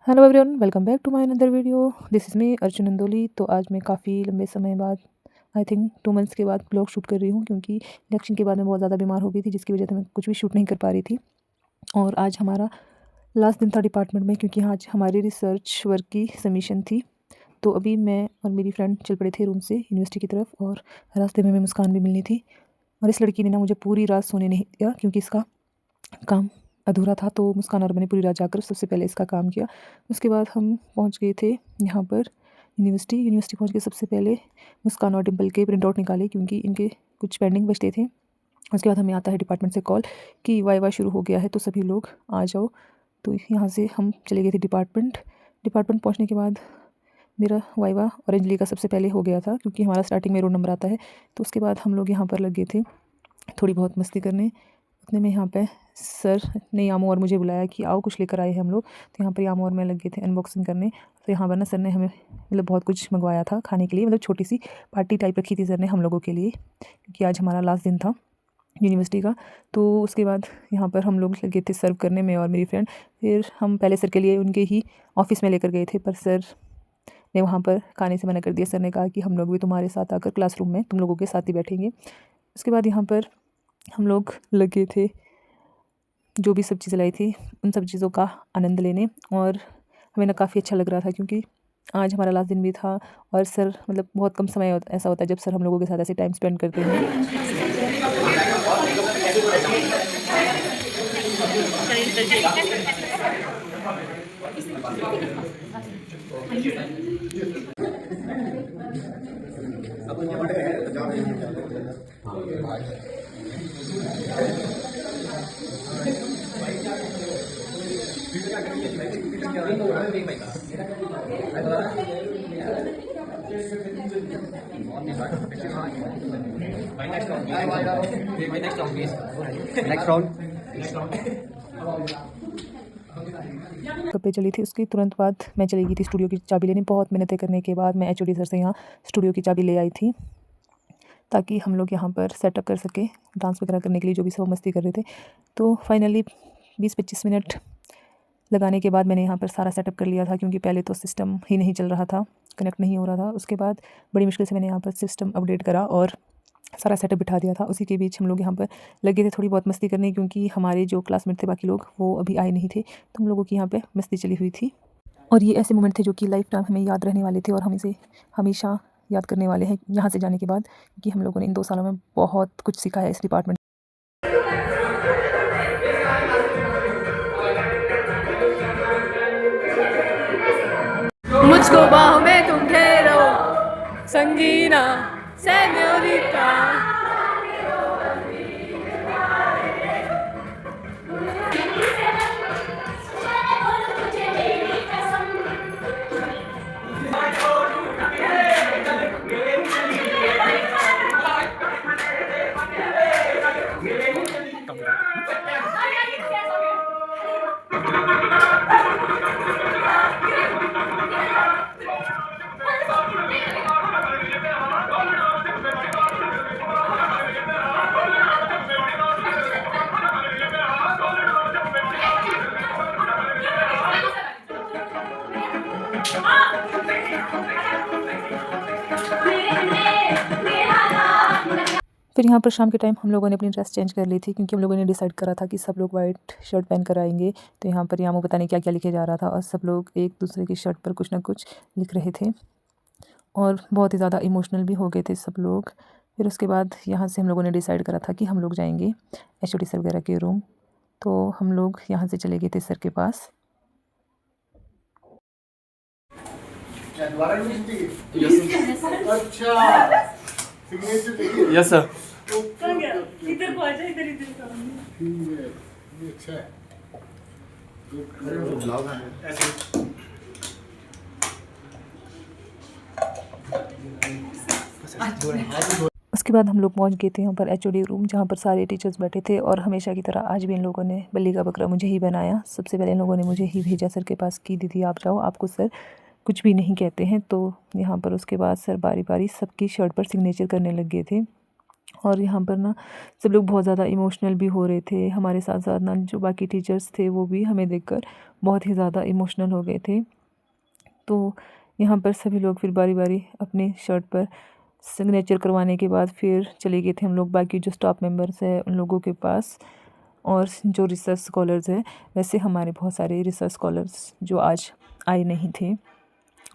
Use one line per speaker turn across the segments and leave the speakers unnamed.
Hello everyone, welcome back to my another video. This is me Arjun Nandoli. तो आज मैं काफ़ी लंबे समय बाद, आई थिंक 2 मंथ्स के बाद ब्लॉग शूट कर रही हूँ, क्योंकि इलेक्शन के बाद मैं बहुत ज़्यादा बीमार हो गई थी, जिसकी वजह से मैं कुछ भी शूट नहीं कर पा रही थी। और आज हमारा लास्ट दिन था डिपार्टमेंट में, क्योंकि आज हमारी रिसर्च वर्क की सबमिशन थी। तो अभी मैं और मेरी फ्रेंड चल पड़े थे रूम से यूनिवर्सिटी की तरफ, और रास्ते में हमें मुस्कान भी मिलनी थी। और इस लड़की ने ना मुझे पूरी रात सोने नहीं दिया, क्योंकि इसका काम अधूरा था। तो मुस्कान और मैंने पूरी रात जाकर सबसे पहले इसका काम किया। उसके बाद हम पहुंच गए थे यहाँ पर यूनिवर्सिटी पहुंच के सबसे पहले मुस्कान और डिम्पल के प्रिंट आउट निकाले, क्योंकि इनके कुछ पेंडिंग बचते थे। उसके बाद हमें आता है डिपार्टमेंट से कॉल कि वाइवा शुरू हो गया है, तो सभी लोग आ जाओ। तो यहाँ से हम चले गए थे डिपार्टमेंट पहुँचने के बाद मेरा वाइवा और अंजलि का सबसे पहले हो गया था, क्योंकि हमारा स्टार्टिंग में रोल नंबर आता है। तो उसके बाद हम लोग यहाँ पर लग गए थे थोड़ी बहुत मस्ती करने। उतने में यहाँ पे सर ने यामू और मुझे बुलाया कि आओ, कुछ लेकर आए हैं हम लोग। तो यहाँ पर यामू और मैं लग गए थे अनबॉक्सिंग करने। तो यहाँ पर ना सर ने हमें मतलब बहुत कुछ मंगवाया था खाने के लिए, मतलब छोटी सी पार्टी टाइप रखी थी सर ने हम लोगों के लिए, क्योंकि आज हमारा लास्ट दिन था यूनिवर्सिटी का। तो उसके बाद यहाँ पर हम लोग लगे थे सर्व करने में और मेरी फ्रेंड। फिर हम पहले सर के लिए उनके ही ऑफिस में लेकर गए थे, पर सर ने वहाँ पर खाने से मना कर दिया। सर ने कहा कि हम लोग भी तुम्हारे साथ आकर क्लासरूम में तुम लोगों के साथ ही बैठेंगे। उसके बाद यहाँ पर हम लोग लगे थे जो भी सब चीज़ें लाई थी उन सब चीज़ों का आनंद लेने, और हमें ना काफ़ी अच्छा लग रहा था, क्योंकि आज हमारा लास्ट दिन भी था। और सर मतलब बहुत कम समय ऐसा होता है जब सर हम लोगों के साथ ऐसे टाइम स्पेंड करते हैं।
Next round.
कब पे चली थी, उसके तुरंत बाद मैं चली गई थी स्टूडियो की चाबी लेने। बहुत मेहनतें करने के बाद मैं एचओडी सर से यहाँ स्टूडियो की चाबी ले आई थी, ताकि हम लोग यहाँ पर सेटअप कर सकें डांस वगैरह करने के लिए, जो भी सब मस्ती कर रहे थे। तो फाइनली 20-25 मिनट लगाने के बाद मैंने यहाँ पर सारा सेटअप कर लिया था, क्योंकि पहले तो सिस्टम ही नहीं चल रहा था, कनेक्ट नहीं हो रहा था। उसके बाद बड़ी मुश्किल से मैंने यहाँ पर सिस्टम अपडेट करा और सारा सेटअप बिठा दिया था। उसी के बीच हम लोग यहाँ पर लगे थे थोड़ी बहुत मस्ती करने, क्योंकि हमारे जो क्लासमेट थे बाकी लोग वो अभी आए नहीं थे। तो हम लोगों की यहाँ पे मस्ती चली हुई थी, और ये ऐसे मोमेंट थे जो कि लाइफ टाइम हमें याद रहने वाले थे, और हम इसे हमेशा याद करने वाले हैं यहाँ से जाने के बाद, क्योंकि हम लोगों ने इन 2 सालों में बहुत कुछ सीखा है इस डिपार्टमेंट।
मुझको बाहों में तुम घेरो संगीना सेन्योरिटा।
फिर यहाँ पर शाम के टाइम हम लोगों ने अपनी ड्रेस चेंज कर ली थी, क्योंकि हम लोगों ने डिसाइड करा था कि सब लोग वाइट शर्ट पहन कर आएंगे। तो यहाँ पर यामू पता नहीं क्या क्या लिखे जा रहा था, और सब लोग एक दूसरे की शर्ट पर कुछ ना कुछ लिख रहे थे, और बहुत ही ज़्यादा इमोशनल भी हो गए थे सब लोग। फिर उसके बाद यहाँ से हम लोगों ने डिसाइड करा था कि हम लोग जाएंगे एचओडी सर वगैरह के रूम। तो हम लोग यहाँ से चले गए थे सर के पास।
Yes sir.
इधर को आजा, इधर इधर का
अच्छा है।
उसके बाद हम लोग पहुंच गए थे यहाँ पर एचओडी रूम, जहाँ पर सारे टीचर्स बैठे थे। और हमेशा की तरह आज भी इन लोगों ने बल्ली का बकरा मुझे ही बनाया। सबसे पहले इन लोगों ने मुझे ही भेजा सर के पास कि दीदी आप जाओ, आपको सर कुछ भी नहीं कहते हैं। तो यहाँ पर उसके बाद सर बारी बारी सबकी शर्ट पर सिग्नेचर करने लग गए थे। और यहाँ पर ना सब लोग बहुत ज़्यादा इमोशनल भी हो रहे थे। हमारे साथ साथ ना जो बाकी टीचर्स थे वो भी हमें देखकर बहुत ही ज़्यादा इमोशनल हो गए थे। तो यहाँ पर सभी लोग फिर बारी बारी अपने शर्ट पर सिग्नेचर करवाने के बाद फिर चले गए थे हम लोग बाकी जो स्टाफ मेंबर्स हैं उन लोगों के पास, और जो रिसर्च स्कॉलर्स हैं। वैसे हमारे बहुत सारे रिसर्च स्कॉलर्स जो आज आए नहीं थे,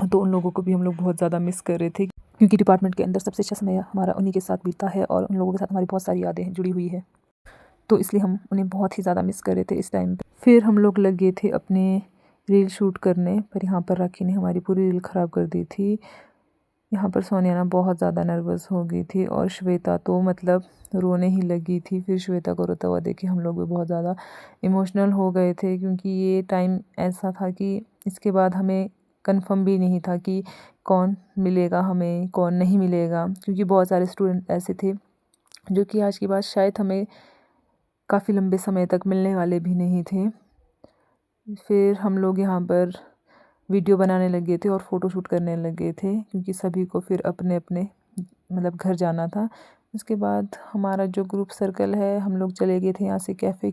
तो उन लोगों को भी हम लोग बहुत ज़्यादा मिस कर रहे थे, क्योंकि डिपार्टमेंट के अंदर सबसे अच्छा समय हमारा उन्हीं के साथ बीता है और उन लोगों के साथ हमारी बहुत सारी यादें जुड़ी हुई है। तो इसलिए हम उन्हें बहुत ही ज़्यादा मिस कर रहे थे इस टाइम पे। फिर हम लोग लग गए थे अपने रील शूट करने, पर यहाँ पर राखी ने हमारी पूरी रील ख़राब कर दी थी। यहाँ पर सोनिया ना बहुत ज़्यादा नर्वस हो गई थी और श्वेता तो मतलब रोने ही लगी थी। फिर श्वेता को रोता हुआ देख के हम लोग भी बहुत ज़्यादा इमोशनल हो गए थे, क्योंकि ये टाइम ऐसा था कि इसके बाद हमें कंफर्म भी नहीं था कि कौन मिलेगा हमें, कौन नहीं मिलेगा, क्योंकि बहुत सारे स्टूडेंट ऐसे थे जो कि आज के बाद शायद हमें काफ़ी लंबे समय तक मिलने वाले भी नहीं थे। फिर हम लोग यहाँ पर वीडियो बनाने लगे थे और फ़ोटो शूट करने लगे थे, क्योंकि सभी को फिर अपने अपने मतलब घर जाना था। उसके बाद हमारा जो ग्रुप सर्कल है हम लोग चले गए थे यहाँ से कैफ़े।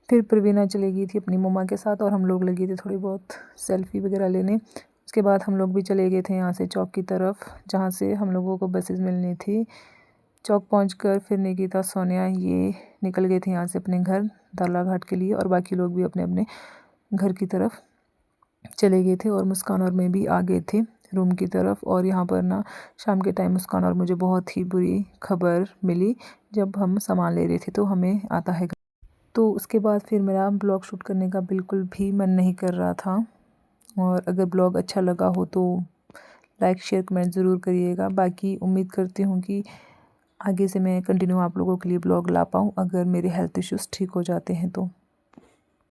फिर प्रवीणा चली गई थी अपनी मम्मा के साथ और हम लोग लगे थे थोड़ी बहुत सेल्फ़ी वगैरह लेने। उसके बाद हम लोग भी चले गए थे यहाँ से चौक की तरफ, जहाँ से हम लोगों को बसेस मिलनी थी। चौक पहुंचकर फिर निकिता, सोनिया ये निकल गए थे यहाँ से अपने घर दाला घाट के लिए, और बाकी लोग भी अपने अपने घर की तरफ चले गए थे और मुस्कान और मैं भी आ गए थे रूम की तरफ। और यहाँ पर ना शाम के टाइम मुस्कान और मुझे बहुत ही बुरी खबर मिली जब हम सामान ले रहे थे तो हमें आता है। तो उसके बाद फिर मेरा ब्लॉग शूट करने का बिल्कुल भी मन नहीं कर रहा था। और अगर ब्लॉग अच्छा लगा हो तो लाइक शेयर कमेंट ज़रूर करिएगा। बाकी उम्मीद करती हूँ कि आगे से मैं कंटिन्यू आप लोगों के लिए ब्लॉग ला पाऊँ, अगर मेरे हेल्थ इश्यूज़ ठीक हो जाते हैं तो।